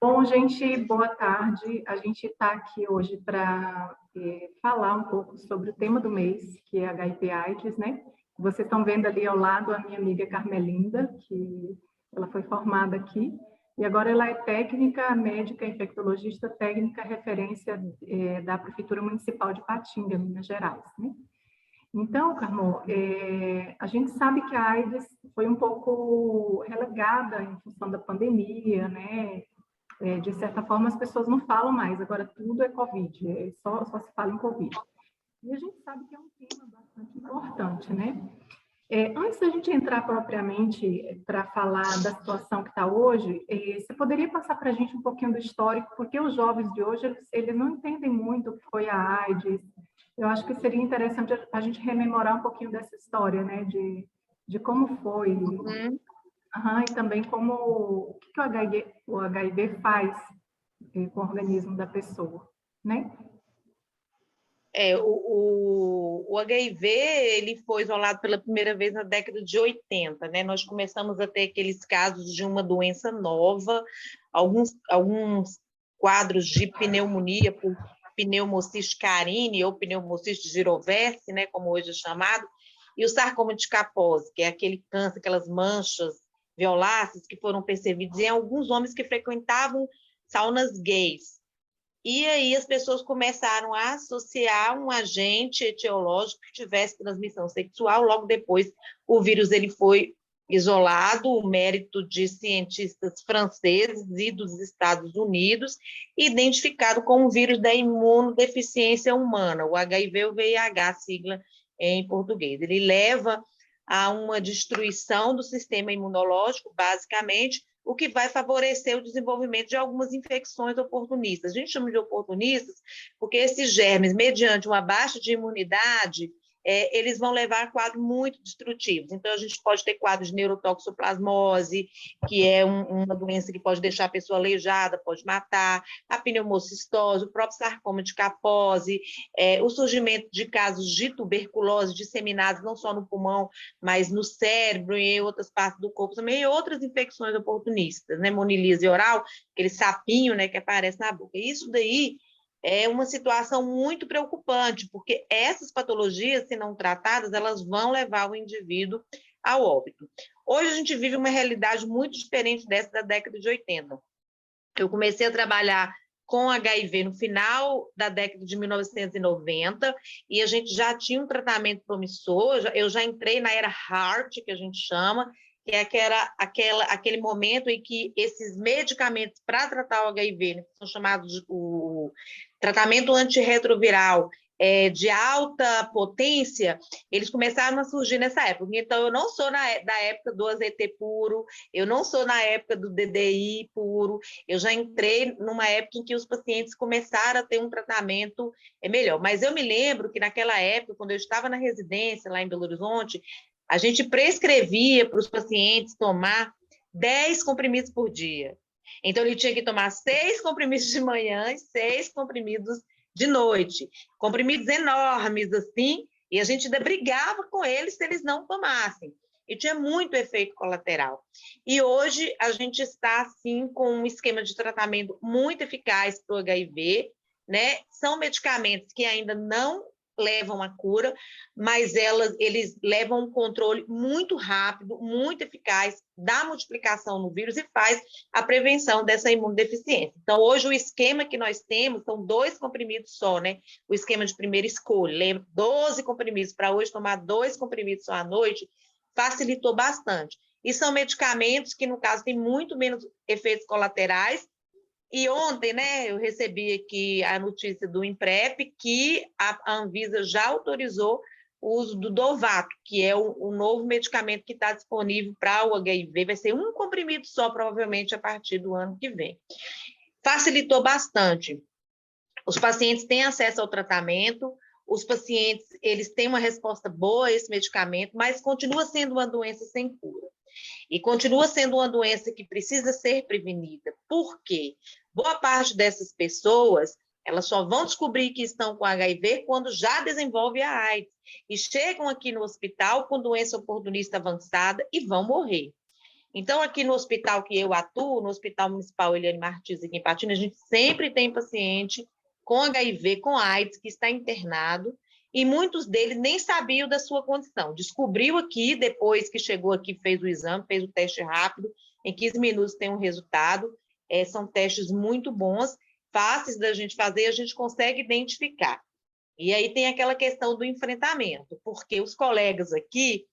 Bom, gente, boa tarde. A gente está aqui hoje para falar um pouco sobre o tema do mês, que é HIV/AIDS, né? Vocês estão vendo ali ao lado a minha amiga Carmelinda, que ela foi formada aqui, e agora ela é técnica médica, infectologista, técnica referência da Prefeitura Municipal de Patinga, Minas Gerais, né? Então, Carmo, a gente sabe que a AIDS foi um pouco relegada em função da pandemia, né? De certa forma, as pessoas não falam mais, agora tudo é Covid, só se fala em Covid. E a gente sabe que é um tema bastante importante, né? Antes da gente entrar propriamente para falar da situação que está hoje, você poderia passar para a gente um pouquinho do histórico, porque os jovens de hoje, eles não entendem muito o que foi a AIDS. Eu acho que seria interessante a gente rememorar um pouquinho dessa história, né? De como foi, e também como o que o HIV faz com o organismo da pessoa, né? O HIV ele foi isolado pela primeira vez na década de 80, né? Nós começamos a ter aqueles casos de uma doença nova, alguns quadros de pneumonia por pneumociste carini ou pneumociste girovese, né? Como hoje é chamado, e o sarcoma de Kaposi, que é aquele câncer, aquelas manchas violáceas que foram percebidas em alguns homens que frequentavam saunas gays. E aí as pessoas começaram a associar um agente etiológico que tivesse transmissão sexual. Logo depois, o vírus ele foi isolado, o mérito de cientistas franceses e dos Estados Unidos, identificado como o vírus da imunodeficiência humana, o HIV ou VIH, sigla em português. Ele leva a uma destruição do sistema imunológico, basicamente, o que vai favorecer o desenvolvimento de algumas infecções oportunistas. A gente chama de oportunistas porque esses germes, mediante uma baixa de imunidade, eles vão levar a quadros muito destrutivos. Então, a gente pode ter quadros de neurotoxoplasmose, que é uma doença que pode deixar a pessoa aleijada, pode matar, a pneumocistose, o próprio sarcoma de Kaposi, o surgimento de casos de tuberculose disseminados não só no pulmão, mas no cérebro e em outras partes do corpo também, e outras infecções oportunistas, né? Monilise oral, aquele sapinho, né, que aparece na boca. Isso daí é uma situação muito preocupante, porque essas patologias, se não tratadas, elas vão levar o indivíduo ao óbito. Hoje a gente vive uma realidade muito diferente dessa da década de 80. Eu comecei a trabalhar com HIV no final da década de 1990, e a gente já tinha um tratamento promissor. Eu já entrei na era HAART, que a gente chama, que é aquele momento em que esses medicamentos para tratar o HIV, né, são chamados o tratamento antirretroviral de alta potência, eles começaram a surgir nessa época. Então, eu não sou da época do AZT puro, eu não sou na época do DDI puro, eu já entrei numa época em que os pacientes começaram a ter um tratamento melhor. Mas eu me lembro que naquela época, quando eu estava na residência lá em Belo Horizonte, a gente prescrevia para os pacientes tomar 10 comprimidos por dia. Então, ele tinha que tomar 6 comprimidos de manhã e 6 comprimidos de noite. Comprimidos enormes, assim, e a gente ainda brigava com eles se eles não tomassem. E tinha muito efeito colateral. E hoje a gente está, assim, com um esquema de tratamento muito eficaz para o HIV, né? São medicamentos que ainda não levam a cura, mas eles levam um controle muito rápido, muito eficaz da multiplicação no vírus e faz a prevenção dessa imunodeficiência. Então, hoje, o esquema que nós temos são 2 comprimidos só, né? O esquema de primeira escolha, lembra? 12 comprimidos, para hoje tomar 2 comprimidos só à noite, facilitou bastante. E são medicamentos que, no caso, têm muito menos efeitos colaterais. E ontem, né, eu recebi aqui a notícia do INPREP que a Anvisa já autorizou o uso do Dovato, que é o novo medicamento que está disponível para o HIV. Vai ser um comprimido só, provavelmente, a partir do ano que vem. Facilitou bastante. Os pacientes têm acesso ao tratamento, os pacientes eles têm uma resposta boa a esse medicamento, mas continua sendo uma doença sem cura. E continua sendo uma doença que precisa ser prevenida. Por quê? Boa parte dessas pessoas, elas só vão descobrir que estão com HIV quando já desenvolvem a AIDS. E chegam aqui no hospital com doença oportunista avançada e vão morrer. Então, aqui no hospital que eu atuo, no Hospital Municipal Eliane Martins, aqui em Patina, a gente sempre tem paciente com HIV, com AIDS, que está internado, e muitos deles nem sabiam da sua condição. Descobriu aqui, depois que chegou aqui, fez o exame, fez o teste rápido, em 15 minutos tem um resultado. São testes muito bons, fáceis da gente fazer, a gente consegue identificar. E aí tem aquela questão do enfrentamento, porque os colegas aqui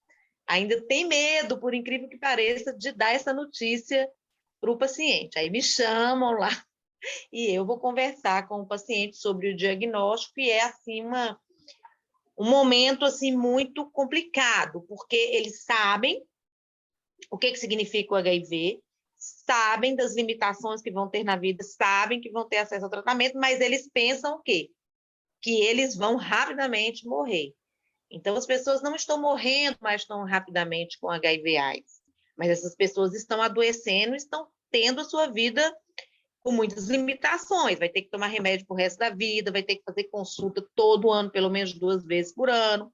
ainda têm medo, por incrível que pareça, de dar essa notícia para o paciente. Aí me chamam lá e eu vou conversar com o paciente sobre o diagnóstico, e é assim um momento assim muito complicado, porque eles sabem o que significa o HIV, sabem das limitações que vão ter na vida, sabem que vão ter acesso ao tratamento, mas eles pensam o quê? Que eles vão rapidamente morrer. Então, as pessoas não estão morrendo mais tão rapidamente com HIV/AIDS, mas essas pessoas estão adoecendo, estão tendo a sua vida com muitas limitações, vai ter que tomar remédio para o resto da vida, vai ter que fazer consulta todo ano, pelo menos 2 vezes por ano,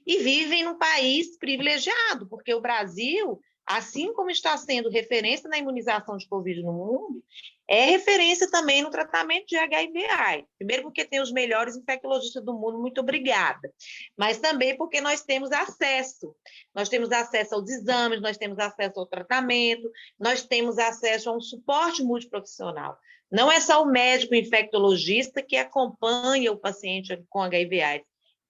e vivem num país privilegiado, porque o Brasil, assim como está sendo referência na imunização de Covid no mundo, é referência também no tratamento de HIV/AIDS. Primeiro porque tem os melhores infectologistas do mundo, muito obrigada. Mas também porque nós temos acesso. Nós temos acesso aos exames, nós temos acesso ao tratamento, nós temos acesso a um suporte multiprofissional. Não é só o médico infectologista que acompanha o paciente com HIV/AIDS.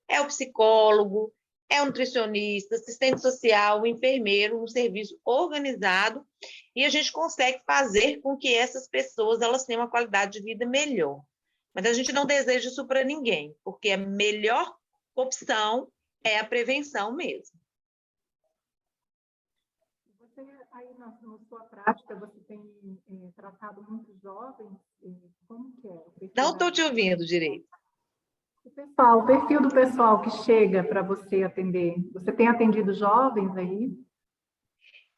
É o psicólogo, é o nutricionista, assistente social, o enfermeiro, um serviço organizado, e a gente consegue fazer com que essas pessoas elas tenham uma qualidade de vida melhor. Mas a gente não deseja isso para ninguém, porque a melhor opção é a prevenção mesmo. Você, aí na sua prática, você tem tratado muitos jovens? Como que é? Não estou te ouvindo direito. O perfil do pessoal que chega para você atender, você tem atendido jovens aí?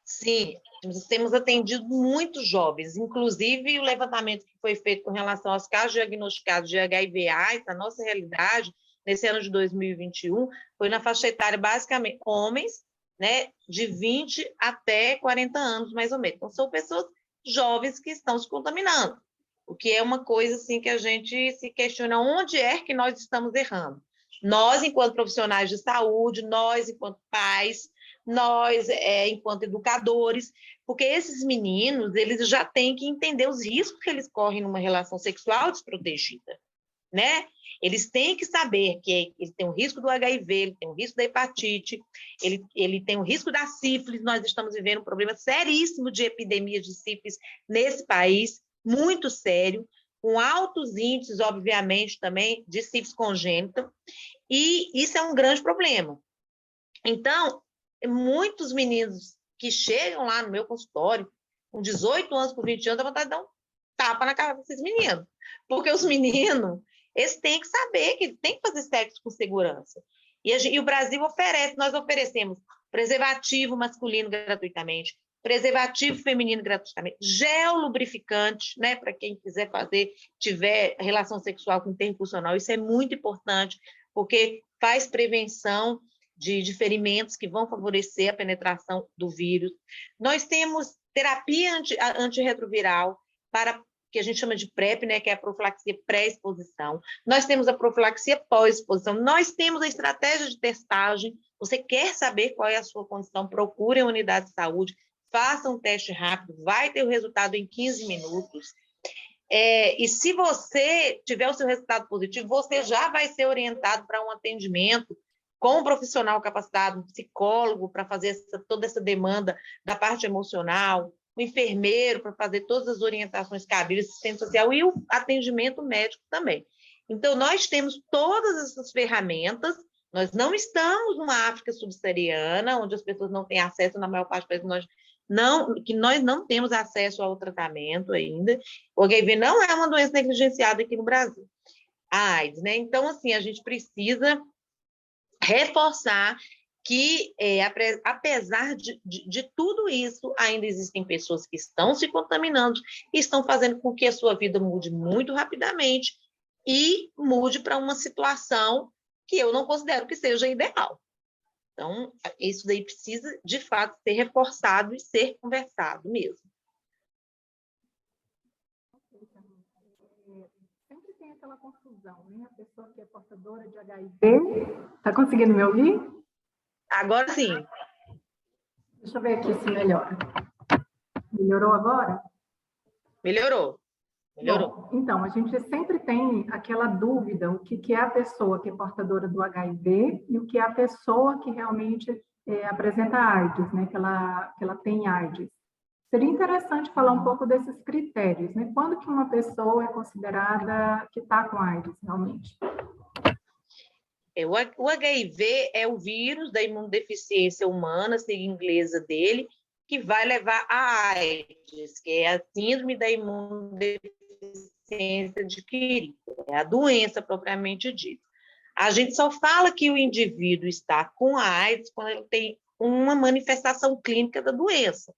Sim, nós temos atendido muitos jovens, inclusive o levantamento que foi feito com relação aos casos diagnosticados de HIV/AIDS, a nossa realidade, nesse ano de 2021, foi na faixa etária, basicamente, homens, né, de 20 até 40 anos, mais ou menos. Então, são pessoas jovens que estão se contaminando, o que é uma coisa assim que a gente se questiona onde é que nós estamos errando. Nós, enquanto profissionais de saúde, nós, enquanto pais, nós, enquanto educadores, porque esses meninos, eles já têm que entender os riscos que eles correm numa relação sexual desprotegida, né? Eles têm que saber que ele tem o risco do HIV, ele tem o risco da hepatite, ele tem o risco da sífilis. Nós estamos vivendo um problema seríssimo de epidemia de sífilis nesse país, muito sério, com altos índices, obviamente, também de sífilis congênita, e isso é um grande problema. Então, muitos meninos que chegam lá no meu consultório, com 18 anos, com 20 anos, dá vontade de dar um tapa na cara desses meninos. Porque os meninos, eles têm que saber que tem que fazer sexo com segurança. E o Brasil oferece, nós oferecemos preservativo masculino gratuitamente, preservativo feminino gratuitamente, gel lubrificante, né, para quem quiser fazer, tiver relação sexual com interrupcional, isso é muito importante, porque faz prevenção de ferimentos que vão favorecer a penetração do vírus. Nós temos terapia antirretroviral para que a gente chama de PrEP, né, que é a profilaxia pré-exposição. Nós temos a profilaxia pós-exposição. Nós temos a estratégia de testagem. Você quer saber qual é a sua condição? Procure a unidade de saúde, faça um teste rápido, vai ter o resultado em 15 minutos. E se você tiver o seu resultado positivo, você já vai ser orientado para um atendimento com um profissional capacitado, um psicólogo, para fazer toda essa demanda da parte emocional, um enfermeiro para fazer todas as orientações cabíveis, assistente social e o atendimento médico também. Então, nós temos todas essas ferramentas. Nós não estamos numa África subsaariana, onde as pessoas não têm acesso, na maior parte das vezes nós não temos acesso ao tratamento ainda. O HIV não é uma doença negligenciada aqui no Brasil. A AIDS, né? Então, assim, a gente precisa reforçar que, apesar de tudo isso, ainda existem pessoas que estão se contaminando e estão fazendo com que a sua vida mude muito rapidamente e mude para uma situação que eu não considero que seja ideal. Então, isso daí precisa, de fato, ser reforçado e ser conversado mesmo. Sempre tem aquela confusão, né? A pessoa que é portadora de HIV. Está conseguindo me ouvir? Agora sim. Deixa eu ver aqui se melhora. Melhorou agora? Melhorou. Bom, então, a gente sempre tem aquela dúvida, o que é a pessoa que é portadora do HIV e o que é a pessoa que realmente apresenta AIDS, né? Que ela tem AIDS. Seria interessante falar um pouco desses critérios, né? Quando que uma pessoa é considerada que está com AIDS, realmente? O HIV é o vírus da imunodeficiência humana, sigla inglesa dele, que vai levar a AIDS, que é a síndrome da imunodeficiência adquirida, é a doença propriamente dita. A gente só fala que o indivíduo está com a AIDS quando ele tem uma manifestação clínica da doença,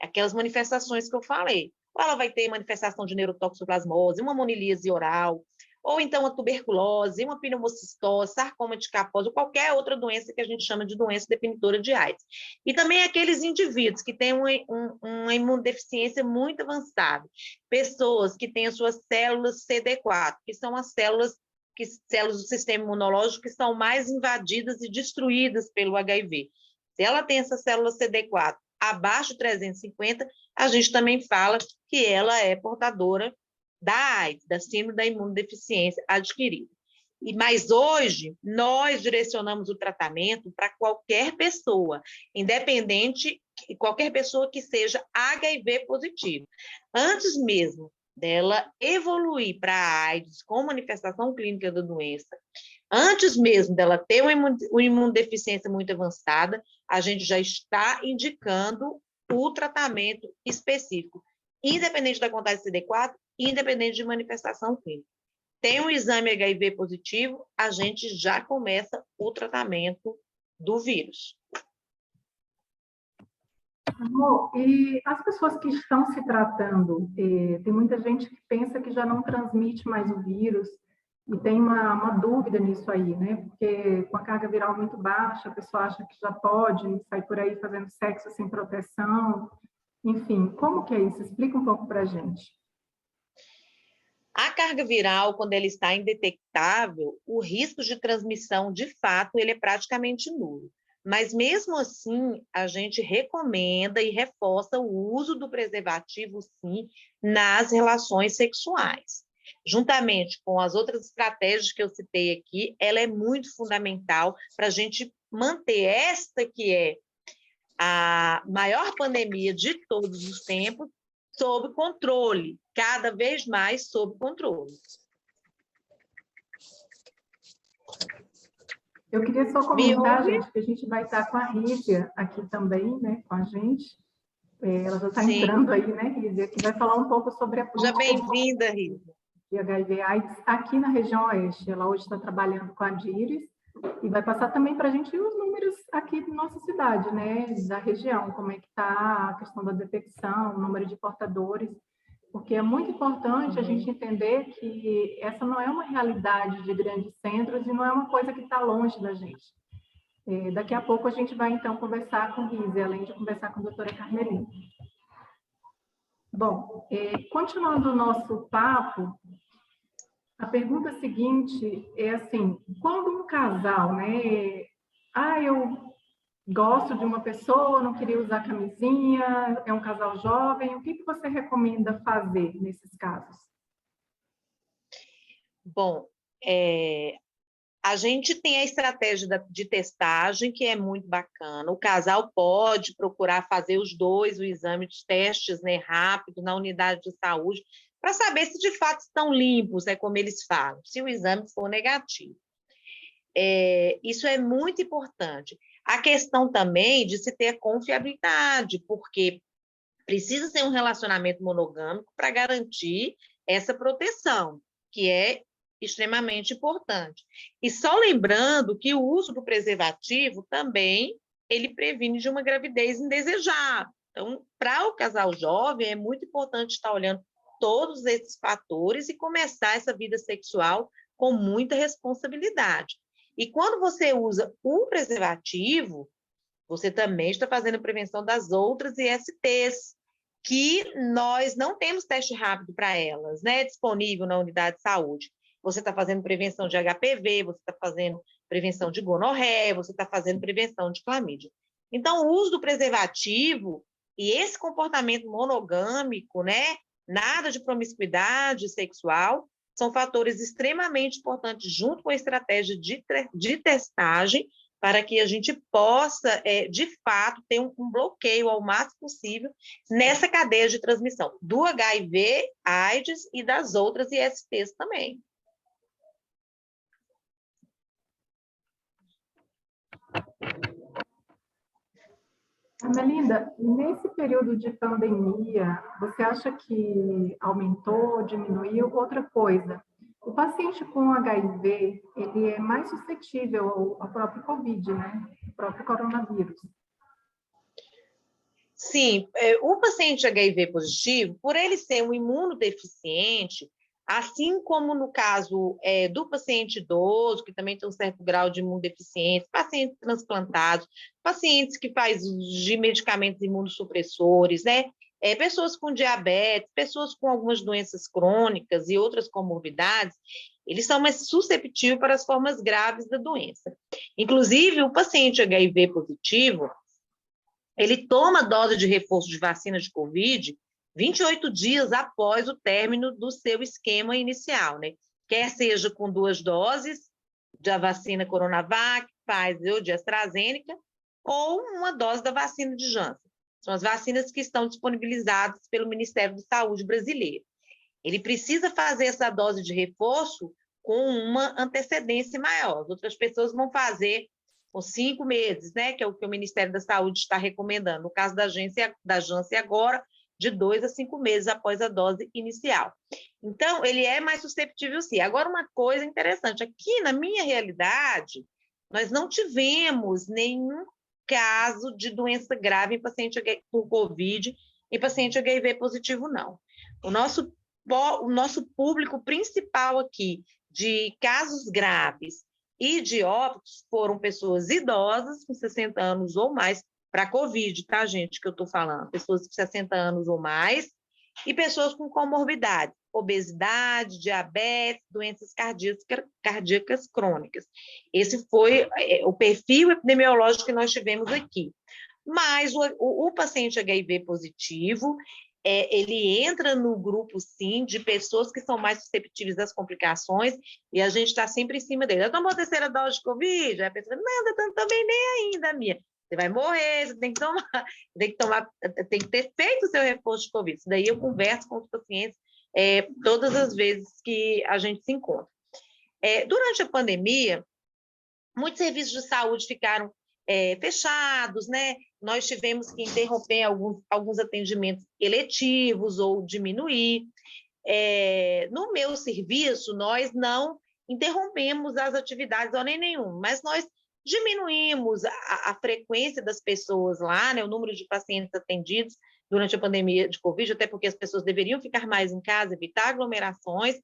aquelas manifestações que eu falei. Ou ela vai ter manifestação de neurotoxoplasmose, uma monilíase oral, ou então a tuberculose, uma pneumocistose, sarcoma de Kaposi, ou qualquer outra doença que a gente chama de doença definitora de AIDS. E também aqueles indivíduos que têm uma imunodeficiência muito avançada, pessoas que têm as suas células CD4, que são as células do sistema imunológico que são mais invadidas e destruídas pelo HIV. Se ela tem essa célula CD4 abaixo de 350, a gente também fala que ela é portadora da AIDS, da síndrome da imunodeficiência adquirida. Mas hoje, nós direcionamos o tratamento para qualquer pessoa, independente, qualquer pessoa que seja HIV positivo. Antes mesmo dela evoluir para a AIDS com manifestação clínica da doença, antes mesmo dela ter uma imunodeficiência muito avançada, a gente já está indicando o tratamento específico, independente da contagem CD4, independente de manifestação clínica. Tem um exame HIV positivo, a gente já começa o tratamento do vírus. Amor, e as pessoas que estão se tratando, tem muita gente que pensa que já não transmite mais o vírus, e tem uma dúvida nisso aí, né? Porque com a carga viral muito baixa, a pessoa acha que já pode sair por aí fazendo sexo sem proteção. Enfim, como que é isso? Explica um pouco para a gente. A carga viral, quando ela está indetectável, o risco de transmissão, de fato, ele é praticamente nulo. Mas, mesmo assim, a gente recomenda e reforça o uso do preservativo, sim, nas relações sexuais. Juntamente com as outras estratégias que eu citei aqui, ela é muito fundamental para a gente manter esta que é a maior pandemia de todos os tempos sob controle, cada vez mais sob controle. Eu queria só comentar, gente, que a gente vai estar com a Rízia aqui também, né, com a gente. Ela já está entrando aí, né, Rízia, que vai falar um pouco sobre a política. Já bem-vinda, Rízia. De HIV/AIDS aqui na região oeste. Ela hoje está trabalhando com a DIRES e vai passar também para a gente os números aqui da nossa cidade, né, da região, como é que está a questão da detecção, o número de portadores, porque é muito importante a gente entender que essa não é uma realidade de grandes centros e não é uma coisa que está longe da gente. Daqui a pouco a gente vai, então, conversar com Rízia, além de conversar com a doutora Carmelina. Bom, continuando o nosso papo, a pergunta seguinte é assim, quando um casal, né, eu gosto de uma pessoa, não queria usar camisinha, é um casal jovem, o que você recomenda fazer nesses casos? Bom, a gente tem a estratégia de testagem, que é muito bacana. O casal pode procurar fazer os exame de testes, né, rápido, na unidade de saúde, para saber se de fato estão limpos, né, como eles falam, se o exame for negativo. Isso é muito importante. A questão também de se ter confiabilidade, porque precisa ser um relacionamento monogâmico para garantir essa proteção, que é extremamente importante. E só lembrando que o uso do preservativo também ele previne de uma gravidez indesejada. Então, para o casal jovem, é muito importante estar olhando todos esses fatores e começar essa vida sexual com muita responsabilidade. E quando você usa o preservativo, você também está fazendo prevenção das outras ISTs, que nós não temos teste rápido para elas, né? Disponível na unidade de saúde. Você está fazendo prevenção de HPV, você está fazendo prevenção de gonorreia, você está fazendo prevenção de clamídia. Então, o uso do preservativo e esse comportamento monogâmico, né? Nada de promiscuidade sexual, são fatores extremamente importantes, junto com a estratégia de testagem, para que a gente possa, de fato, ter um bloqueio ao máximo possível nessa cadeia de transmissão do HIV, AIDS e das outras ISTs também. Melinda, nesse período de pandemia, você acha que aumentou, diminuiu? Outra coisa, o paciente com HIV, ele é mais suscetível ao próprio COVID, né? O próprio coronavírus. Sim, o paciente HIV positivo, por ele ser um imunodeficiente, assim como no caso do paciente idoso, que também tem um certo grau de imunodeficiência, pacientes transplantados, pacientes que fazem uso de medicamentos imunossupressores, né? Pessoas com diabetes, pessoas com algumas doenças crônicas e outras comorbidades, eles são mais susceptíveis para as formas graves da doença. Inclusive, o paciente HIV positivo, ele toma dose de reforço de vacina de Covid 28 dias após o término do seu esquema inicial, né? Quer seja com 2 doses da vacina Coronavac, Pfizer ou de AstraZeneca, ou uma dose da vacina de Janssen. São as vacinas que estão disponibilizadas pelo Ministério da Saúde brasileiro. Ele precisa fazer essa dose de reforço com uma antecedência maior. As outras pessoas vão fazer com 5 meses, né, que é o que o Ministério da Saúde está recomendando. No caso da Janssen agora, de 2 a 5 meses após a dose inicial. Então, ele é mais susceptível, sim. Agora, uma coisa interessante, aqui na minha realidade, nós não tivemos nenhum caso de doença grave em paciente com COVID, em paciente HIV positivo, não. O nosso público principal aqui de casos graves e de óbitos foram pessoas idosas com 60 anos ou mais, para COVID, tá, gente, que eu estou falando, pessoas com 60 anos ou mais, e pessoas com comorbidade, obesidade, diabetes, doenças cardíacas crônicas. Esse foi o perfil epidemiológico que nós tivemos aqui. Mas o paciente HIV positivo, ele entra no grupo, sim, de pessoas que são mais susceptíveis às complicações, e a gente está sempre em cima dele. Já tomou a 3ª dose de Covid? Aí a pessoa, não, também nem ainda, minha. Você vai morrer, você tem que ter feito o seu reforço de Covid. Isso daí eu converso com os pacientes todas as vezes que a gente se encontra. Durante a pandemia, muitos serviços de saúde ficaram fechados, né? Nós tivemos que interromper alguns atendimentos eletivos ou diminuir. No meu serviço, nós não interrompemos as atividades, ou nem nenhum, mas nós diminuímos a frequência das pessoas lá, né, o número de pacientes atendidos durante a pandemia de Covid, até porque as pessoas deveriam ficar mais em casa, evitar aglomerações.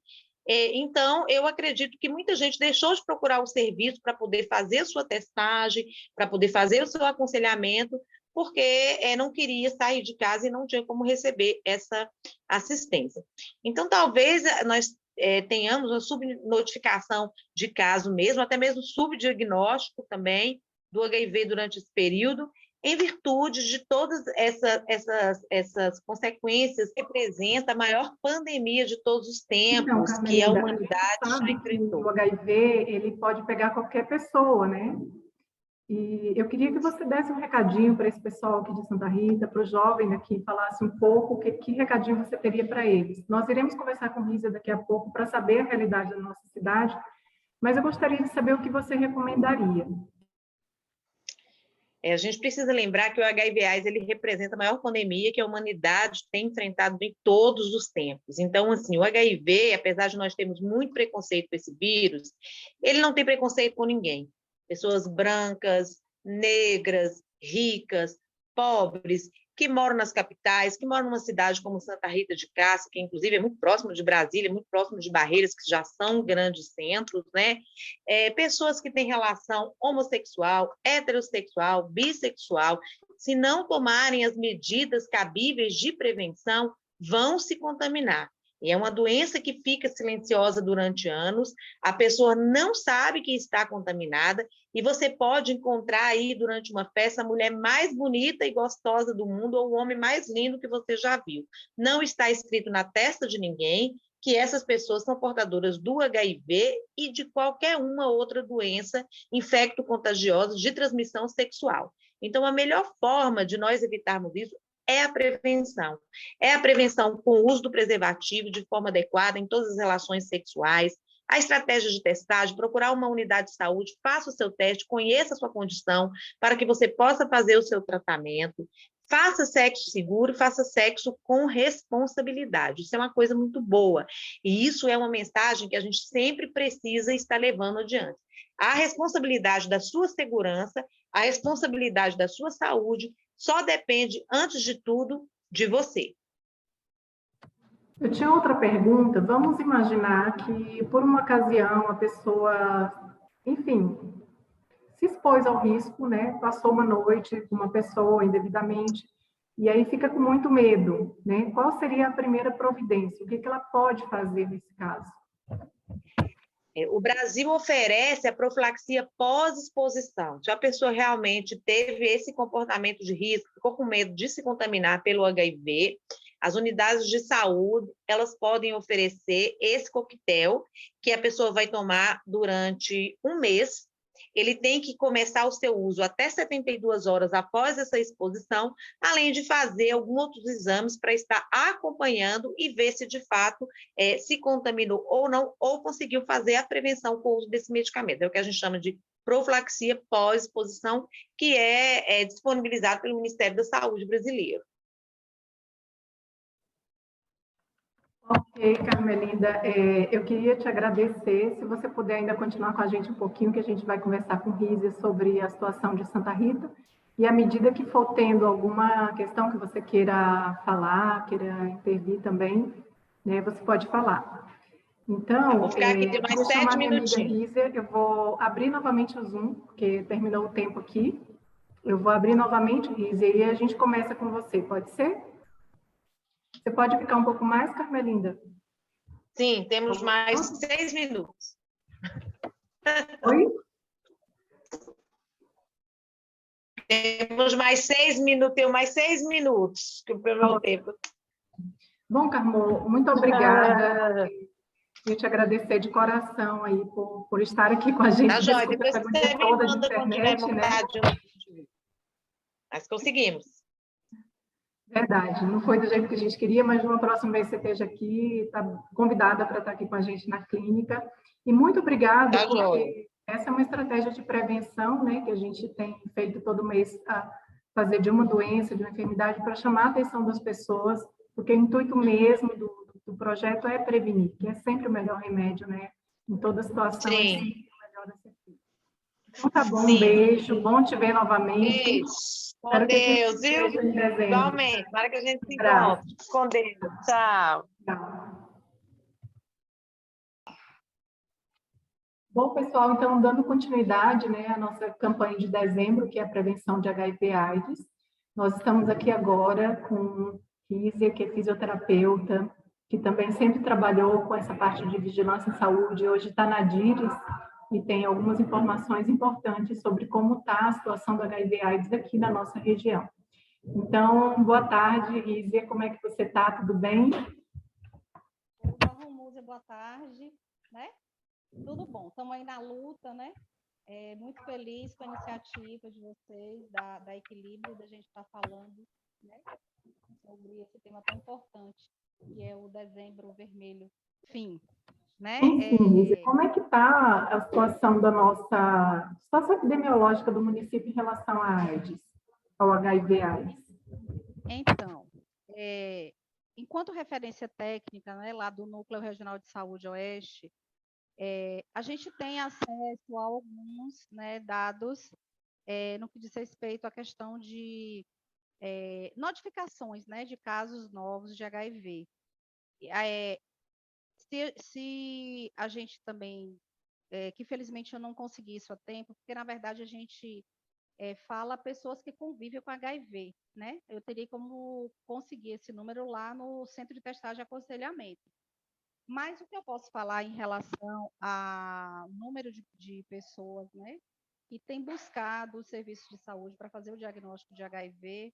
Então, eu acredito que muita gente deixou de procurar o serviço para poder fazer a sua testagem, para poder fazer o seu aconselhamento, porque não queria sair de casa e não tinha como receber essa assistência. Então, talvez nós tenhamos uma subnotificação de caso mesmo, até mesmo subdiagnóstico também do HIV durante esse período, em virtude de todas essas consequências que representa a maior pandemia de todos os tempos, então, que a Carmelinda, humanidade já enfrentou. O HIV, ele pode pegar qualquer pessoa, né? E eu queria que você desse um recadinho para esse pessoal aqui de Santa Rita, para o jovem daqui, falasse um pouco que recadinho você teria para eles. Nós iremos conversar com Rízia daqui a pouco para saber a realidade da nossa cidade, mas eu gostaria de saber o que você recomendaria. A gente precisa lembrar que o HIV/AIDS ele representa a maior pandemia que a humanidade tem enfrentado em todos os tempos. Então, assim, o HIV, apesar de nós termos muito preconceito com esse vírus, ele não tem preconceito com ninguém. Pessoas brancas, negras, ricas, pobres, que moram nas capitais, que moram numa cidade como Santa Rita de Cássia, que inclusive é muito próximo de Brasília, muito próximo de Barreiras, que já são grandes centros, né? Pessoas que têm relação homossexual, heterossexual, bissexual, se não tomarem as medidas cabíveis de prevenção, vão se contaminar. E é uma doença que fica silenciosa durante anos, a pessoa não sabe que está contaminada, e você pode encontrar aí, durante uma festa, a mulher mais bonita e gostosa do mundo, ou o homem mais lindo que você já viu. Não está escrito na testa de ninguém que essas pessoas são portadoras do HIV e de qualquer uma outra doença infecto-contagiosa de transmissão sexual. Então, a melhor forma de nós evitarmos isso é a prevenção. É a prevenção com o uso do preservativo de forma adequada em todas as relações sexuais, a estratégia de testagem, procurar uma unidade de saúde, faça o seu teste, conheça a sua condição, para que você possa fazer o seu tratamento. Faça sexo seguro, faça sexo com responsabilidade. Isso é uma coisa muito boa. E isso é uma mensagem que a gente sempre precisa estar levando adiante. A responsabilidade da sua segurança, a responsabilidade da sua saúde, só depende, antes de tudo, de você. Eu tinha outra pergunta. Vamos imaginar que, por uma ocasião, a pessoa, enfim, se expôs ao risco, né? Passou uma noite com uma pessoa indevidamente, e aí fica com muito medo, né? Qual seria a primeira providência? O que ela pode fazer nesse caso? O Brasil oferece a profilaxia pós-exposição. Se a pessoa realmente teve esse comportamento de risco, ficou com medo de se contaminar pelo HIV, as unidades de saúde, elas podem oferecer esse coquetel que a pessoa vai tomar durante um mês. Ele tem que começar o seu uso até 72 horas após essa exposição, além de fazer alguns outros exames para estar acompanhando e ver se, de fato, se contaminou ou não, ou conseguiu fazer a prevenção com o uso desse medicamento. É o que a gente chama de profilaxia pós-exposição, que é disponibilizado pelo Ministério da Saúde brasileiro. Ok, Carmelinda, eu queria te agradecer. Se você puder ainda continuar com a gente um pouquinho, que a gente vai conversar com Rízia sobre a situação de Santa Rita. E à medida que for tendo alguma questão que você queira falar, queira intervir também, né, você pode falar. Então, vou ficar aqui de mais vou chamar 7 minha amiga minutinhos. Rízia, eu vou abrir novamente o Zoom, porque terminou o tempo aqui. Eu vou abrir novamente, Rízia, e a gente começa com você, pode ser? Você pode ficar um pouco mais, Carmelinda? Sim, temos mais 6 minutos. Oi? Temos mais 6 minutos, tenho mais 6 minutos que o meu tempo. Bom, Carmo, muito obrigada. Queria te agradecer de coração aí por estar aqui com a gente. Tá, Jóia, Desculpa depois essa você agonia me toda de manda quando tiver internet, né? vontade. Mas conseguimos. Verdade, não foi do jeito que a gente queria, mas numa próxima vez você esteja aqui, está convidada para estar aqui com a gente na clínica. E muito obrigada, Tá, Jóia. porque essa é uma estratégia de prevenção, né, que a gente tem feito todo mês, a fazer de uma doença, de uma enfermidade, para chamar a atenção das pessoas, porque o intuito mesmo do projeto é prevenir, que é sempre o melhor remédio, né? Em toda situação, é Sim. sempre o melhor a ser feito. Então, tá bom, Sim. um beijo, bom te ver novamente. Beijo. Com Espero que a gente Deus, se viu? veja em dezembro. Igualmente. Para que a gente se Abraço. encontre. Com Deus. Tchau. Tchau. Bom, pessoal, então, dando continuidade, né, à nossa campanha de dezembro, que é a prevenção de HIV/AIDS, nós estamos aqui agora com Rízia, que é fisioterapeuta, que também sempre trabalhou com essa parte de vigilância em saúde, hoje está na DIRES e tem algumas informações importantes sobre como está a situação do HIV/AIDS aqui na nossa região. Então, boa tarde, Rízia, como é que você está? Tudo bem? Múzia, boa tarde, né? Tudo bom, estamos aí na luta, né? Muito feliz com a iniciativa de vocês, da Equilíbrio, da gente estar falando, né, sobre esse tema tão importante, que é o Dezembro Vermelho Fim, né? Enfim, como é que está a situação da nossa situação epidemiológica do município em relação à AIDS, ao HIV/AIDS? Então, enquanto referência técnica, né, lá do Núcleo Regional de Saúde Oeste, a gente tem acesso a alguns, né, dados no que diz respeito à questão de notificações, né, de casos novos de HIV. É, se a gente também, que felizmente eu não consegui isso a tempo, porque na verdade a gente fala pessoas que convivem com HIV, né? Eu teria como conseguir esse número lá no Centro de Testagem e Aconselhamento. Mas o que eu posso falar em relação ao número de pessoas, né, que têm buscado o serviço de saúde para fazer o diagnóstico de HIV,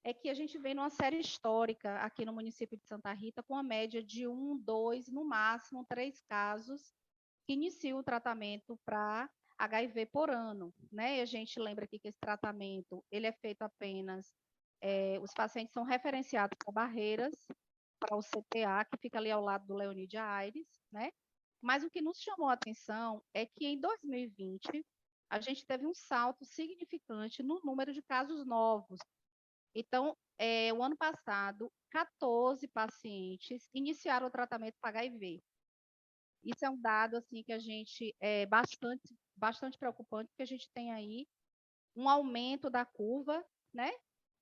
é que a gente vem numa série histórica aqui no município de Santa Rita, com a média de 1, 2, no máximo 3 casos que iniciam o tratamento para HIV por ano, né? E a gente lembra aqui que esse tratamento ele é feito apenas, os pacientes são referenciados para Barreiras, para o CTA, que fica ali ao lado do Leonídia Aires, né? Mas o que nos chamou a atenção é que em 2020 a gente teve um salto significante no número de casos novos. Então, o ano passado, 14 pacientes iniciaram o tratamento para HIV. Isso é um dado assim que a gente é bastante preocupante, porque a gente tem aí um aumento da curva, né,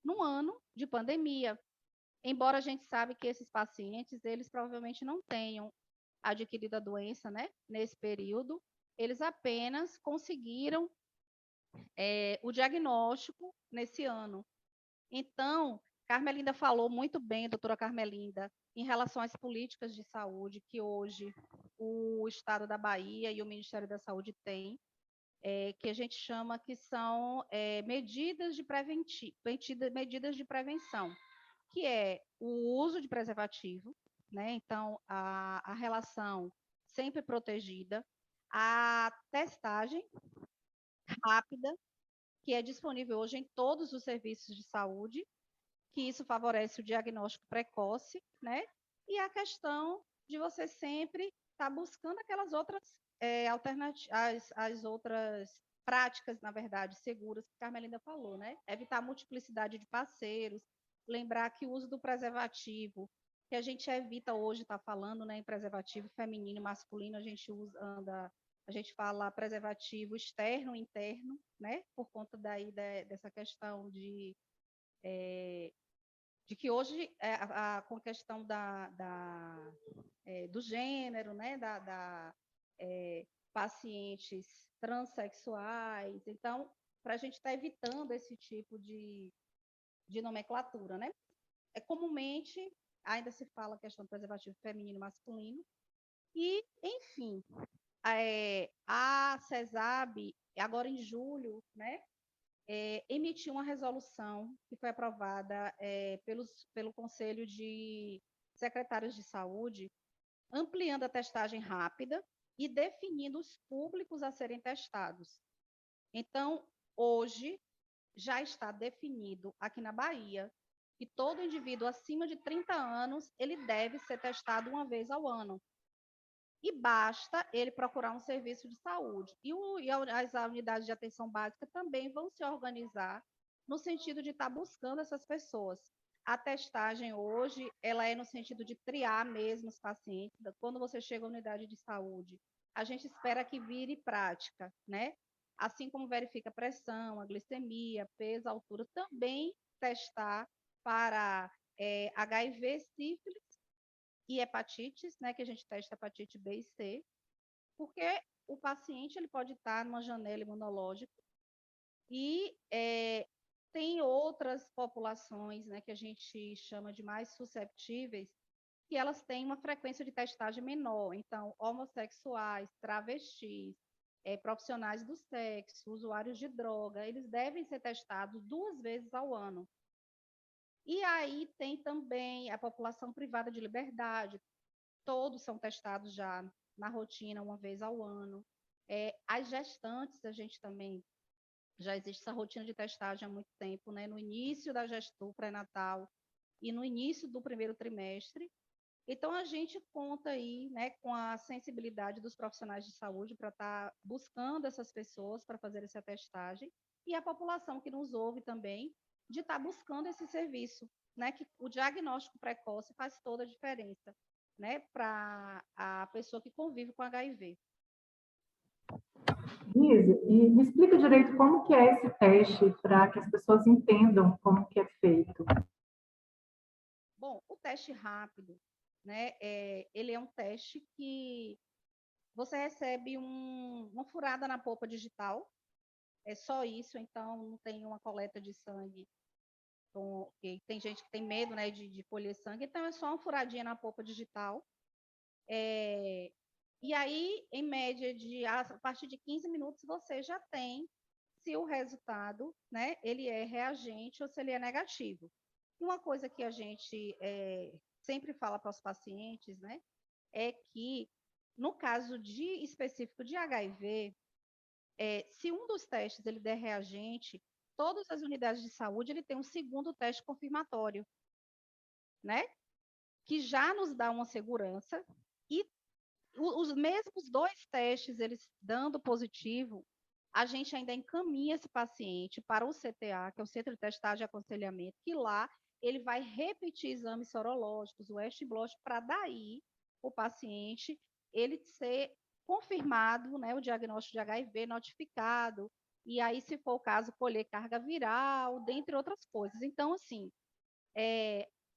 num ano de pandemia. Embora a gente sabe que esses pacientes, eles provavelmente não tenham adquirido a doença, né, nesse período, eles apenas conseguiram o diagnóstico nesse ano. Então, Carmelinda falou muito bem, doutora Carmelinda, em relação às políticas de saúde que hoje o Estado da Bahia e o Ministério da Saúde têm, que a gente chama que são medidas de prevenção, que é o uso de preservativo, né? Então, a relação sempre protegida, a testagem rápida, que é disponível hoje em todos os serviços de saúde, que isso favorece o diagnóstico precoce, né? E a questão de você sempre estar buscando aquelas outras alternativas, as outras práticas, na verdade, seguras que a Carmelinda falou, né? Evitar a multiplicidade de parceiros, lembrar que o uso do preservativo, que a gente evita hoje estar falando, né, em preservativo feminino e masculino, a gente fala preservativo externo e interno, né? Por conta daí dessa questão de que hoje com a questão do gênero, né, pacientes transexuais, então, para a gente estar evitando esse tipo de nomenclatura, né? Comumente, ainda se fala a questão do preservativo feminino e masculino, e, enfim, a CESAB, agora em julho, né, emitiu uma resolução que foi aprovada pelo Conselho de Secretários de Saúde, ampliando a testagem rápida e definindo os públicos a serem testados. Então, hoje, já está definido aqui na Bahia que todo indivíduo acima de 30 anos, ele deve ser testado uma vez ao ano. E basta ele procurar um serviço de saúde. As unidades de atenção básica também vão se organizar no sentido de estar buscando essas pessoas. A testagem hoje, ela é no sentido de triar mesmo os pacientes. Quando você chega à unidade de saúde, a gente espera que vire prática, né? Assim como verifica a pressão, a glicemia, peso, altura, também testar para HIV, sífilis e hepatites, né, que a gente testa hepatite B e C, porque o paciente ele pode estar numa janela imunológica e tem outras populações, né, que a gente chama de mais susceptíveis, que elas têm uma frequência de testagem menor. Então, homossexuais, travestis, profissionais do sexo, usuários de droga, eles devem ser testados 2 vezes ao ano. E aí tem também a população privada de liberdade, todos são testados já na rotina, uma vez ao ano. As gestantes, a gente também, já existe essa rotina de testagem há muito tempo, né? No início da gestação pré-natal e no início do primeiro trimestre. Então, a gente conta aí, né, com a sensibilidade dos profissionais de saúde para estar buscando essas pessoas para fazer essa testagem e a população que nos ouve também de estar buscando esse serviço, né, que o diagnóstico precoce faz toda a diferença, né, para a pessoa que convive com HIV. Lise, e me explica direito como que é esse teste para que as pessoas entendam como que é feito. Bom, o teste rápido, né, ele é um teste que você recebe uma furada na polpa digital, é só isso, então não tem uma coleta de sangue. Tem gente que tem medo, né, de colher sangue, então é só uma furadinha na polpa digital. E aí, em média, a partir de 15 minutos, você já tem se o resultado, né, ele é reagente ou se ele é negativo. Uma coisa que a gente sempre fala para os pacientes, né, é que, no caso específico de HIV, se um dos testes ele der reagente, todas as unidades de saúde ele tem um segundo teste confirmatório, né, que já nos dá uma segurança, e os mesmos dois testes, eles dando positivo, a gente ainda encaminha esse paciente para o CTA, que é o Centro de Testagem e Aconselhamento, que lá ele vai repetir exames sorológicos, o West blot, para daí o paciente ele ser confirmado, né, o diagnóstico de HIV notificado, e aí, se for o caso, colher carga viral, dentre outras coisas. Então, assim,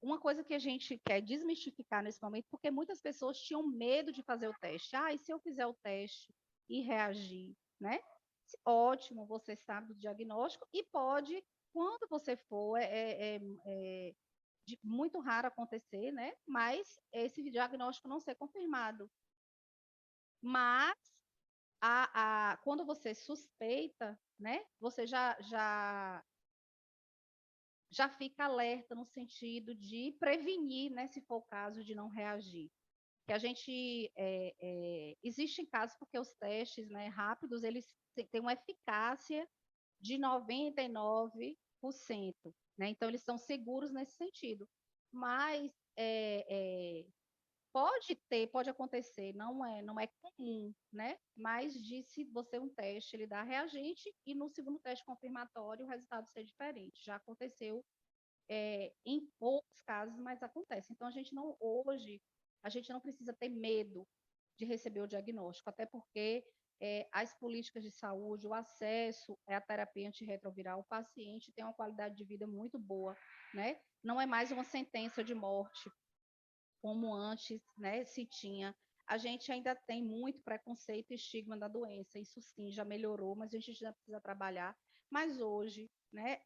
uma coisa que a gente quer desmistificar nesse momento, porque muitas pessoas tinham medo de fazer o teste. E se eu fizer o teste e reagir, né? Ótimo, você sabe do diagnóstico e pode, quando você for, muito raro acontecer, né? Mas esse diagnóstico não ser confirmado. Mas quando você suspeita, né? Você já fica alerta no sentido de prevenir, né, se for o caso de não reagir. Que a gente existem casos porque os testes, né, rápidos, eles têm uma eficácia de 99%, né? Então eles são seguros nesse sentido. Mas pode acontecer, não é comum, né? Mas se você um teste ele dá reagente e no segundo teste confirmatório o resultado ser diferente. Já aconteceu em poucos casos, mas acontece. Então, hoje, a gente não precisa ter medo de receber o diagnóstico, até porque as políticas de saúde, o acesso à terapia antirretroviral, o paciente tem uma qualidade de vida muito boa, né? Não é mais uma sentença de morte, como antes, né, se tinha. A gente ainda tem muito preconceito e estigma da doença, isso sim, já melhorou, mas a gente já precisa trabalhar. Mas hoje, né,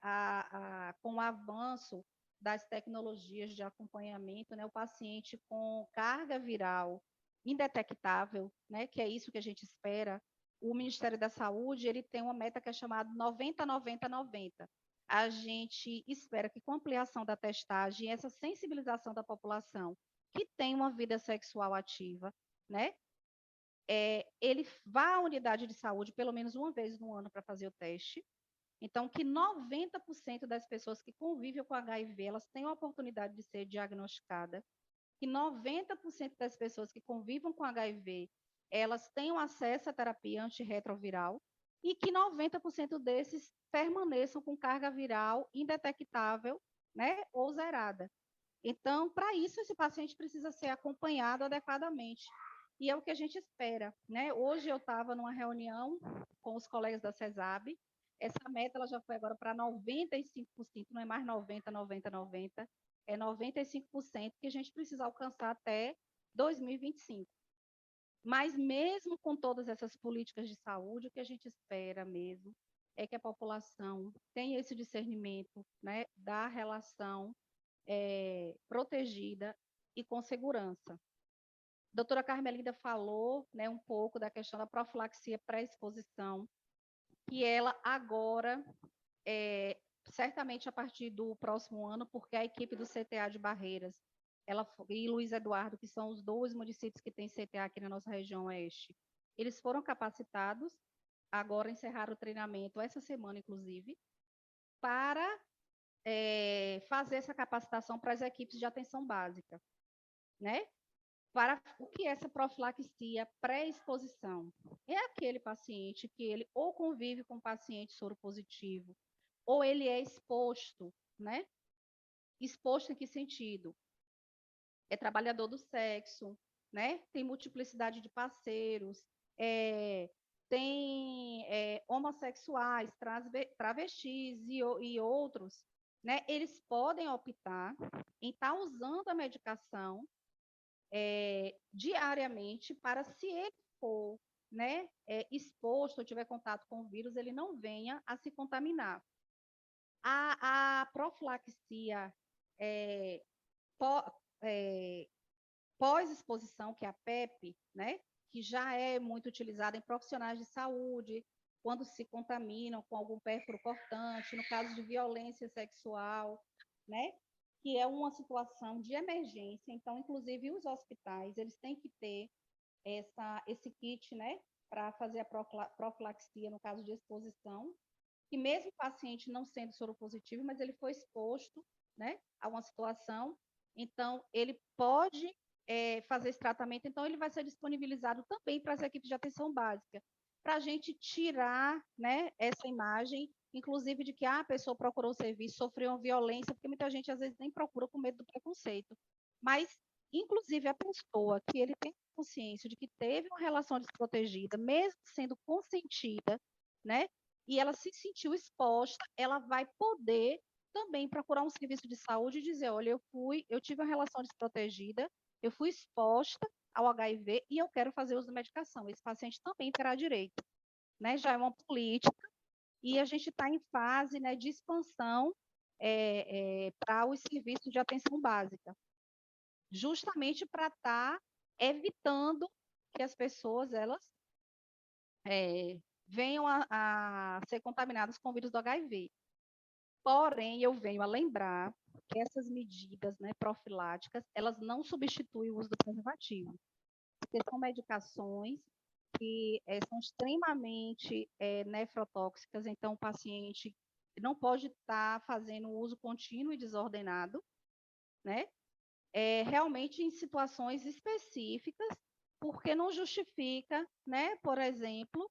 com o avanço das tecnologias de acompanhamento, né, o paciente com carga viral indetectável, né, que é isso que a gente espera, o Ministério da Saúde ele tem uma meta que é chamada 90-90-90. A gente espera que com a ampliação da testagem, essa sensibilização da população que tem uma vida sexual ativa, né? Ele vá à unidade de saúde pelo menos uma vez no ano para fazer o teste. Então, que 90% das pessoas que convivem com HIV, elas têm a oportunidade de ser diagnosticadas, que 90% das pessoas que convivam com HIV, elas tenham acesso à terapia antirretroviral e que 90% desses permaneçam com carga viral indetectável, né, ou zerada. Então, para isso, esse paciente precisa ser acompanhado adequadamente. E é o que a gente espera, né? Hoje eu estava numa reunião com os colegas da CESAB. Essa meta ela já foi agora para 95%, não é mais 90, 90, 90, é 95% que a gente precisa alcançar até 2025. Mas mesmo com todas essas políticas de saúde, o que a gente espera mesmo é que a população tenha esse discernimento, né, da relação protegida e com segurança. A doutora Carmelinda falou, né, um pouco da questão da profilaxia pré-exposição, que ela agora, certamente a partir do próximo ano, porque a equipe do CTA de Barreiras e Luiz Eduardo, que são os 2 municípios que têm CTA aqui na nossa região oeste, eles foram capacitados, agora encerraram o treinamento essa semana, inclusive, para fazer essa capacitação para as equipes de atenção básica, né? Para o que é essa profilaxia pré-exposição? É aquele paciente que ele ou convive com um paciente soropositivo, ou ele é exposto, né? Exposto em que sentido? É trabalhador do sexo, né? Tem multiplicidade de parceiros, tem homossexuais, travestis e outros, né, eles podem optar em estar usando a medicação diariamente para, se ele for, né, exposto ou tiver contato com o vírus, ele não venha a se contaminar. A profilaxia pós-exposição, que é a PEP, né, que já é muito utilizada em profissionais de saúde, quando se contaminam com algum pérfuro cortante, no caso de violência sexual, né, que é uma situação de emergência. Então, inclusive, os hospitais, eles têm que ter esse kit, né, para fazer a profilaxia no caso de exposição, que mesmo o paciente não sendo soropositivo, mas ele foi exposto, né, a uma situação, então ele pode fazer esse tratamento, então ele vai ser disponibilizado também para as equipes de atenção básica, para a gente tirar, né, essa imagem, inclusive de que a pessoa procurou o serviço, sofreu uma violência, porque muita gente às vezes nem procura com medo do preconceito, mas inclusive a pessoa que ele tem consciência de que teve uma relação desprotegida, mesmo sendo consentida, né, e ela se sentiu exposta, ela vai poder também procurar um serviço de saúde e dizer, olha, eu tive uma relação desprotegida, eu fui exposta ao HIV e eu quero fazer uso da medicação. Esse paciente também terá direito, né? Já é uma política e a gente está em fase, né, de expansão para os serviços de atenção básica, justamente para estar evitando que as pessoas elas venham a ser contaminadas com o vírus do HIV. Porém, eu venho a lembrar que essas medidas, né, profiláticas, elas não substituem o uso do preservativo, porque são medicações que são extremamente nefrotóxicas, então o paciente não pode estar fazendo uso contínuo e desordenado, né? Realmente em situações específicas, porque não justifica, né, por exemplo,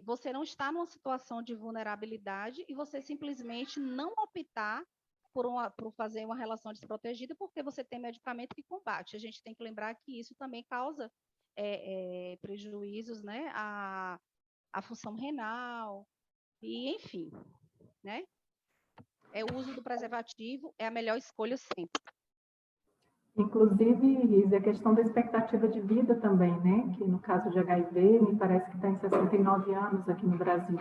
você não está numa situação de vulnerabilidade e você simplesmente não optar por fazer uma relação desprotegida porque você tem medicamento que combate. A gente tem que lembrar que isso também causa prejuízos, né, à função renal, e enfim, né? O uso do preservativo é a melhor escolha sempre. Inclusive, Riz, a questão da expectativa de vida também, né? Que no caso de HIV, me parece que está em 69 anos aqui no Brasil.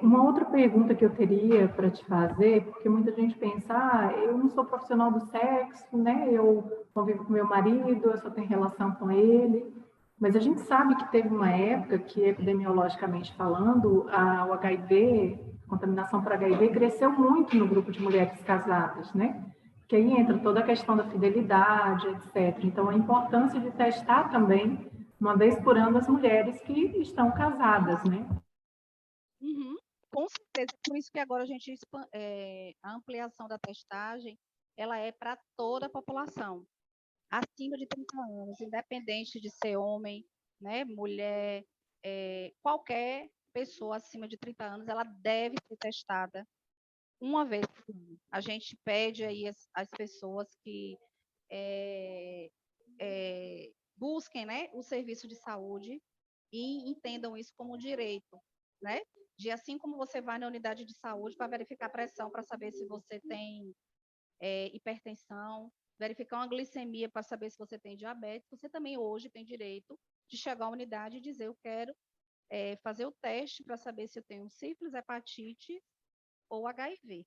Uma outra pergunta que eu teria para te fazer, porque muita gente pensa, eu não sou profissional do sexo, né? Eu convivo com meu marido, eu só tenho relação com ele. Mas a gente sabe que teve uma época que, epidemiologicamente falando, o HIV, a contaminação por HIV, cresceu muito no grupo de mulheres casadas, né? Que aí entra toda a questão da fidelidade, etc. Então, a importância de testar também, uma vez por ano, as mulheres que estão casadas, né? Uhum, com certeza. Por isso que agora a ampliação da testagem, ela é para toda a população, acima de 30 anos, independente de ser homem, né, mulher, qualquer pessoa acima de 30 anos, ela deve ser testada uma vez por ano. A gente pede aí as pessoas que busquem, né, o serviço de saúde e entendam isso como um direito, né? De assim como você vai na unidade de saúde para verificar a pressão, para saber se você tem hipertensão, verificar uma glicemia para saber se você tem diabetes, você também hoje tem direito de chegar à unidade e dizer, eu quero fazer o teste para saber se eu tenho sífilis, hepatite ou HIV.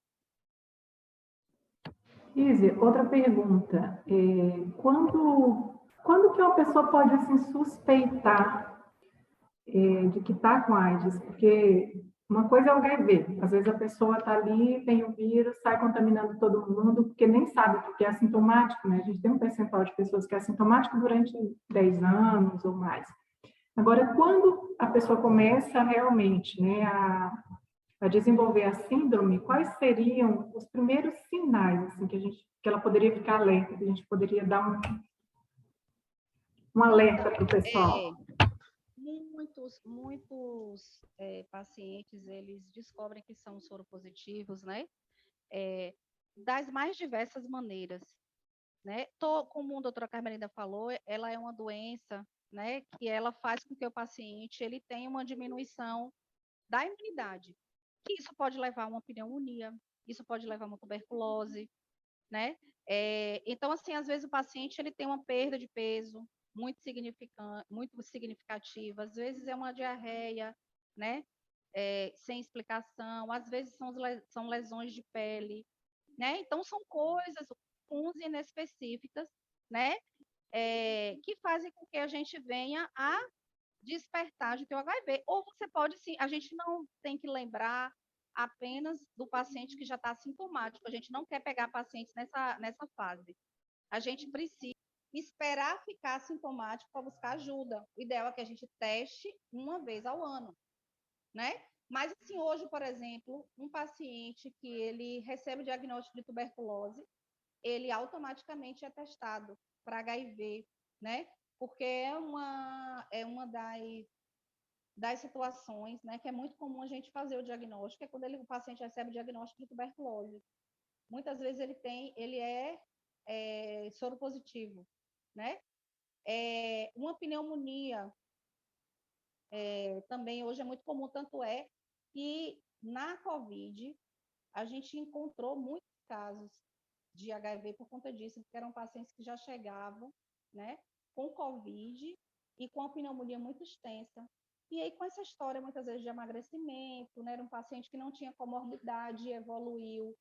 Izzy, outra pergunta. Quando que uma pessoa pode assim, suspeitar de que está com AIDS? Porque uma coisa é o HIV. Às vezes a pessoa está ali, tem o vírus, sai contaminando todo mundo, porque nem sabe porque é assintomático, né? A gente tem um percentual de pessoas que é assintomático durante 10 anos ou mais. Agora, quando a pessoa começa realmente, né, a desenvolver a síndrome, quais seriam os primeiros sinais assim, que ela poderia ficar alerta, que a gente poderia dar um alerta para o pessoal? Muitos pacientes, eles descobrem que são soropositivos, né? Das mais diversas maneiras, né? Como a doutora Carmelinda falou, ela é uma doença, né, que ela faz com que o paciente ele tenha uma diminuição da imunidade. Que isso pode levar a uma pneumonia, isso pode levar a uma tuberculose, né? Então, assim, às vezes o paciente ele tem uma perda de peso muito significativa, às vezes é uma diarreia, né? Sem explicação, às vezes são lesões de pele, né? Então, são coisas comuns e inespecíficas, né? Que fazem com que a gente venha a despertar de ter o HIV. Ou você pode, sim, a gente não tem que lembrar apenas do paciente que já está sintomático, a gente não quer pegar pacientes nessa fase. A gente precisa esperar ficar sintomático para buscar ajuda. O ideal é que a gente teste uma vez ao ano, né? Mas, assim, hoje, por exemplo, um paciente que ele recebe o diagnóstico de tuberculose, ele automaticamente é testado para HIV, né? Porque é uma das situações, né, que é muito comum a gente fazer o diagnóstico, é quando o paciente recebe o diagnóstico de tuberculose. Muitas vezes ele é soro positivo, né? Uma pneumonia também hoje é muito comum, tanto é que na COVID a gente encontrou muitos casos de HIV por conta disso, porque eram pacientes que já chegavam, né, com COVID e com a pneumonia muito extensa. E aí, com essa história, muitas vezes, de emagrecimento, né, era um paciente que não tinha comorbidade, evoluiu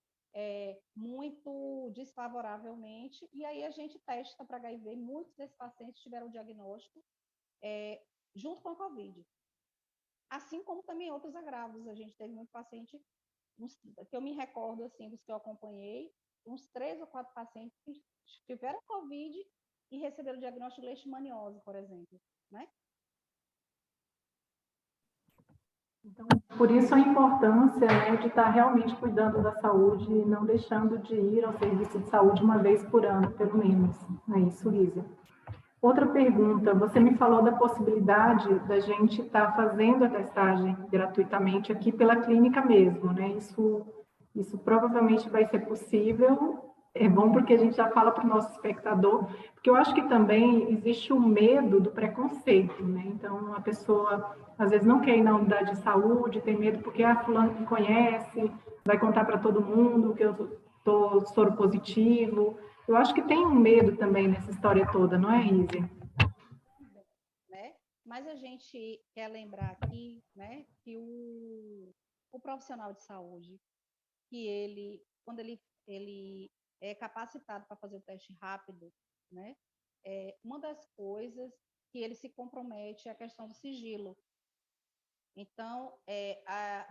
muito desfavoravelmente, e aí a gente testa para HIV, muitos desses pacientes tiveram o diagnóstico junto com a COVID. Assim como também outros agravos, a gente teve muito paciente, que eu me recordo, assim, dos que eu acompanhei, uns 3 ou 4 pacientes que tiveram COVID e receberam o diagnóstico de leishmaniose, por exemplo, né? Então, por isso a importância, né, de estar realmente cuidando da saúde e não deixando de ir ao serviço de saúde uma vez por ano, pelo menos. É isso, Lígia. Outra pergunta, você me falou da possibilidade da gente estar fazendo a testagem gratuitamente aqui pela clínica mesmo, né? Isso provavelmente vai ser possível. É bom porque a gente já fala para o nosso espectador, porque eu acho que também existe o medo do preconceito, né? Então, a pessoa às vezes não quer ir na unidade de saúde, tem medo porque fulano me conhece, vai contar para todo mundo que eu estou soro positivo. Eu acho que tem um medo também nessa história toda, não é, Izzy? Né? Mas a gente quer lembrar aqui, né, que o profissional de saúde, que quando ele é capacitado para fazer o teste rápido, né, uma das coisas que ele se compromete é a questão do sigilo. Então,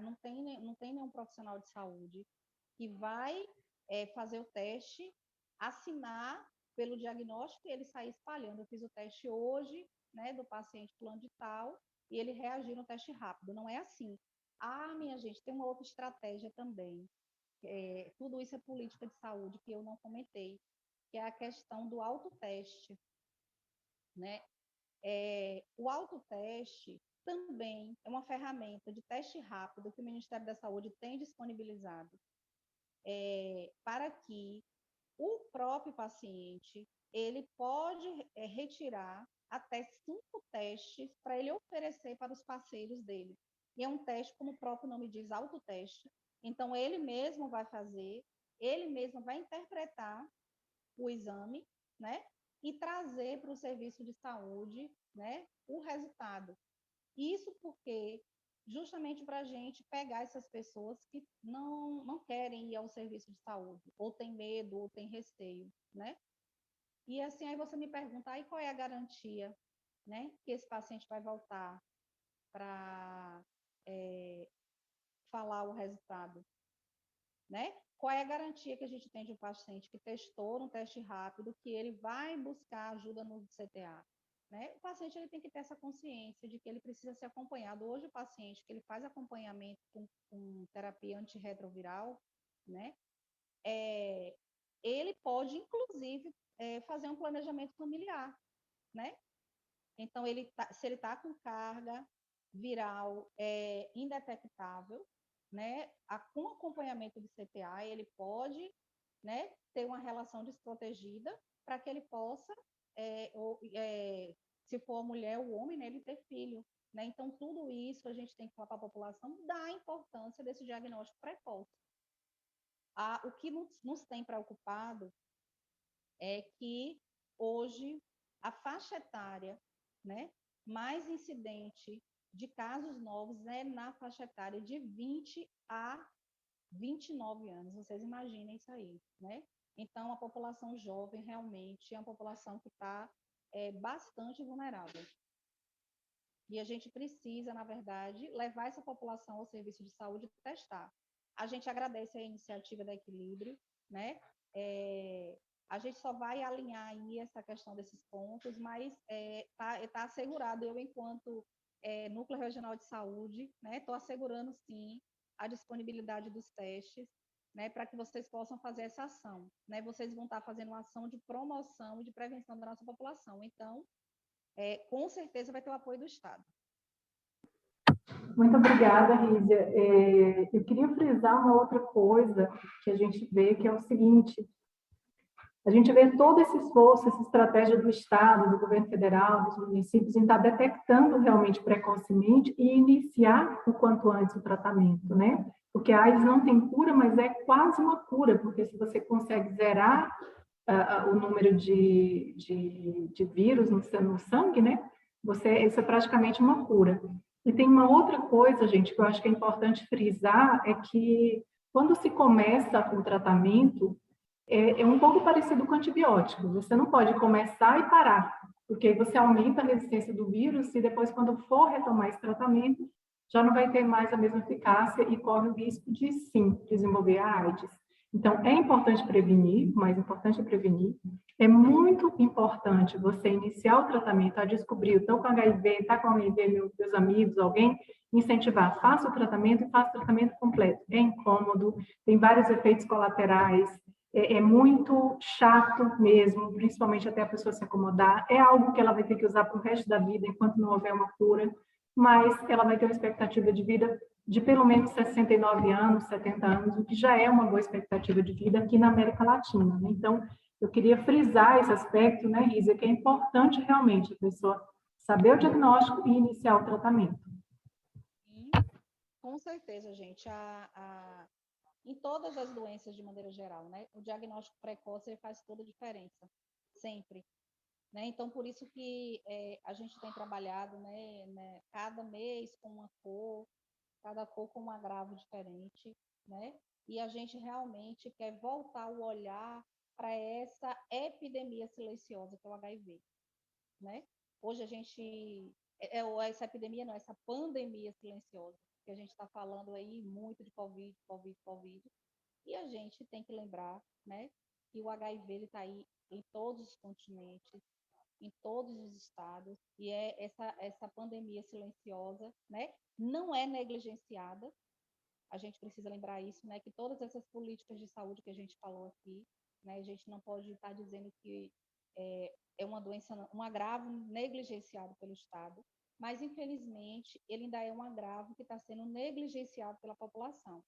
não tem nenhum profissional de saúde que vai fazer o teste, assinar pelo diagnóstico e ele sair espalhando. Eu fiz o teste hoje, né, do paciente fulano de tal, e ele reagiu no teste rápido. Não é assim. Minha gente, tem uma outra estratégia também. Tudo isso é política de saúde que eu não comentei, que é a questão do autoteste, né? O autoteste também é uma ferramenta de teste rápido que o Ministério da Saúde tem disponibilizado para que o próprio paciente ele pode retirar até 5 testes para ele oferecer para os parceiros dele. E é um teste, como o próprio nome diz, autoteste. Então, ele mesmo vai fazer, ele mesmo vai interpretar o exame, né? E trazer para o serviço de saúde, né, o resultado. Isso porque justamente para a gente pegar essas pessoas que não querem ir ao serviço de saúde, ou tem medo, ou tem receio, né? E assim, aí você me pergunta, aí qual é a garantia, né, que esse paciente vai voltar para falar o resultado, né? Qual é a garantia que a gente tem de um paciente que testou no teste rápido, que ele vai buscar ajuda no CTA? Né? O paciente ele tem que ter essa consciência de que ele precisa ser acompanhado. Hoje, o paciente que ele faz acompanhamento com terapia antirretroviral, né? Ele pode, inclusive, fazer um planejamento familiar, né? Então, se ele está com carga viral indetectável, né? Com acompanhamento de CTA, ele pode, né, ter uma relação desprotegida para que ele possa, se for a mulher ou o homem, né, ele ter filho, né? Então, tudo isso a gente tem que falar para a população da importância desse diagnóstico precoce. O que nos tem preocupado é que hoje a faixa etária, né, mais incidente de casos novos é na faixa etária de 20 a 29 anos. Vocês imaginem isso aí, né? Então, a população jovem realmente é uma população que está bastante vulnerável. E a gente precisa, na verdade, levar essa população ao serviço de saúde e testar. A gente agradece a iniciativa da Equilíbrio, né? A gente só vai alinhar aí essa questão desses pontos, mas tá assegurado, eu, enquanto Núcleo Regional de Saúde, né, estou assegurando, sim, a disponibilidade dos testes, né, para que vocês possam fazer essa ação, né? Vocês vão estar fazendo uma ação de promoção e de prevenção da nossa população. Então, com certeza vai ter o apoio do Estado. Muito obrigada, Rízia. Eu queria frisar uma outra coisa que a gente vê, que é o seguinte: a gente vê todo esse esforço, essa estratégia do Estado, do governo federal, dos municípios, em estar detectando realmente precocemente e iniciar o quanto antes o tratamento, né? Porque a AIDS não tem cura, mas é quase uma cura, porque se você consegue zerar o número de vírus no sangue, né? Isso é praticamente uma cura. E tem uma outra coisa, gente, que eu acho que é importante frisar, é que quando se começa o tratamento, é um pouco parecido com antibiótico. Você não pode começar e parar, porque aí você aumenta a resistência do vírus e depois, quando for retomar esse tratamento, já não vai ter mais a mesma eficácia e corre o risco de, sim, desenvolver a AIDS. Então, é importante prevenir, o mais importante é prevenir. É muito importante você iniciar o tratamento, a descobrir, estou com HIV, está com HIV, meus amigos, alguém, incentivar, faça o tratamento e faça o tratamento completo. É incômodo, tem vários efeitos colaterais, é muito chato mesmo, principalmente até a pessoa se acomodar. É algo que ela vai ter que usar para o resto da vida, enquanto não houver uma cura, mas ela vai ter uma expectativa de vida de pelo menos 69 anos, 70 anos, o que já é uma boa expectativa de vida aqui na América Latina, né? Então, eu queria frisar esse aspecto, né, Rízia, que é importante realmente a pessoa saber o diagnóstico e iniciar o tratamento. Sim, com certeza, gente. Em todas as doenças, de maneira geral, né, o diagnóstico precoce faz toda a diferença, sempre. Né? Então, por isso que a gente tem trabalhado, né, cada mês com uma cor, cada cor com um agravo diferente, né? E a gente realmente quer voltar o olhar para essa epidemia silenciosa que é o HIV, né? Hoje a gente, essa epidemia não, essa pandemia silenciosa, que a gente está falando aí muito de Covid, e a gente tem que lembrar, né, que o HIV está aí em todos os continentes, em todos os estados, e essa pandemia silenciosa, né, não é negligenciada. A gente precisa lembrar isso, né, que todas essas políticas de saúde que a gente falou aqui, né, a gente não pode estar dizendo que é uma doença, um agravo negligenciado pelo Estado, mas, infelizmente, ele ainda é um agravo que está sendo negligenciado pela população,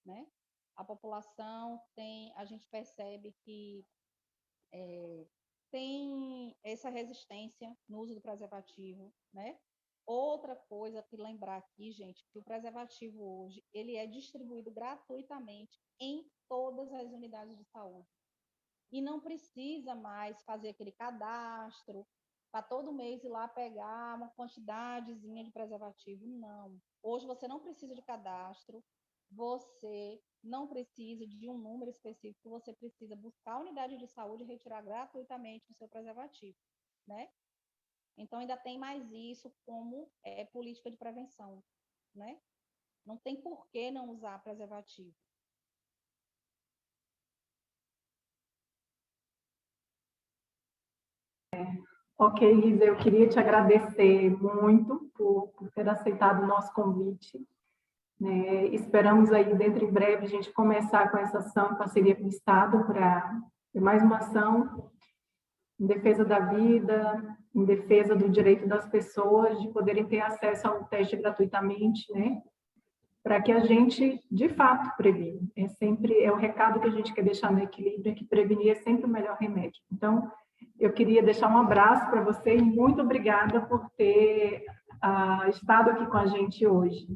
né? A população a gente percebe que tem essa resistência no uso do preservativo, né? Outra coisa que lembrar aqui, gente, que o preservativo hoje, ele é distribuído gratuitamente em todas as unidades de saúde. E não precisa mais fazer aquele cadastro para todo mês ir lá pegar uma quantidadezinha de preservativo. Não. Hoje você não precisa de cadastro, você não precisa de um número específico, você precisa buscar a unidade de saúde e retirar gratuitamente o seu preservativo, né? Então, ainda tem mais isso como política de prevenção, né? Não tem por que não usar preservativo. Ok, Lisa, eu queria te agradecer muito por ter aceitado o nosso convite. Né? Esperamos aí, dentro em breve, a gente começar com essa ação em parceria com o Estado para ter mais uma ação em defesa da vida, em defesa do direito das pessoas de poderem ter acesso ao teste gratuitamente, né? Para que a gente, de fato, previna. É o recado que a gente quer deixar no Equilíbrio, que prevenir é sempre o melhor remédio. Então, eu queria deixar um abraço para você e muito obrigada por ter estado aqui com a gente hoje.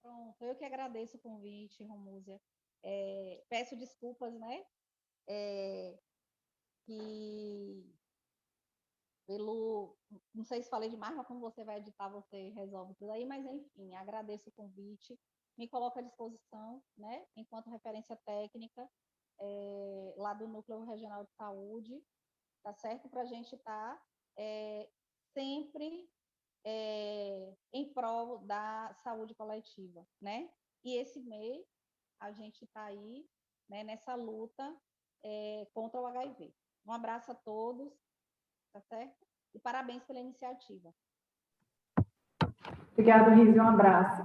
Pronto, eu que agradeço o convite, Romúzia. Peço desculpas, né? Não sei se falei demais, mas como você vai editar, você resolve tudo aí, mas enfim, agradeço o convite, me coloco à disposição, né, enquanto referência técnica, lá do Núcleo Regional de Saúde, tá certo? Para a gente estar sempre em prol da saúde coletiva, né? E esse mês a gente está aí, né, nessa luta contra o HIV. Um abraço a todos, tá certo? E parabéns pela iniciativa. Obrigada, Riz, um abraço.